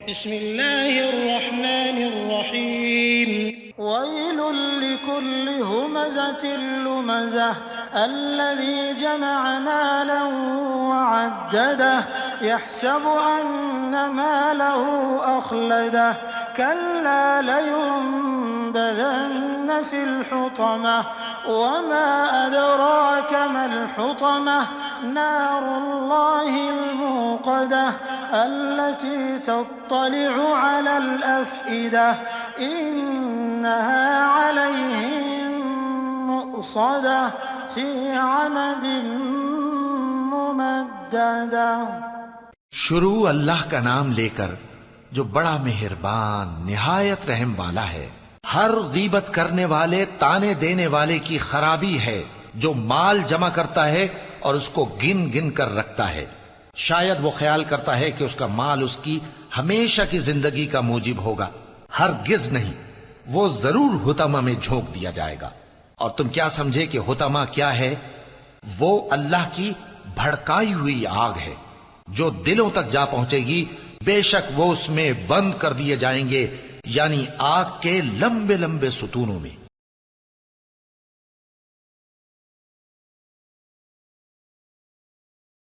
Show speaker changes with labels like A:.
A: बिस्मिल्लाहिर्रहमानिर्रहीम।
B: वैलुल लिकुल्लि हुमज़तिल लुमज़ह अल्लज़ी जमअ मालन वअद्ददह यहसबु अन्न मालहु अख़लदह कल्ला लयुनबज़न्न फ़िल हुतमह वमा अदराक मल हुतमह नारुल्लाहिल मूक़दह अल्लती तत्तलिअु अलल अफ़इदह इन्नहा अलैहिम मुअ्सदह फ़ी अमदिन मुमद्ददह।
C: शुरू अल्लाह का नाम लेकर जो बड़ा मेहरबान निहायत रहम वाला है। हर गीबत करने वाले ताने देने वाले की खराबी है जो माल जमा करता है और उसको गिन गिन कर रखता है। शायद वो ख्याल करता है कि उसका माल उसकी हमेशा की जिंदगी का मूजिब होगा। हरगिज नहीं, वो जरूर हुतमा में झोंक दिया जाएगा। और तुम क्या समझे कि हुतमा क्या है? वो अल्लाह की भड़काई हुई आग है जो दिलों तक जा पहुंचेगी। बेशक वो उसमें बंद कर दिए जाएंगे, यानी आग के लंबे लंबे सुतूनों में।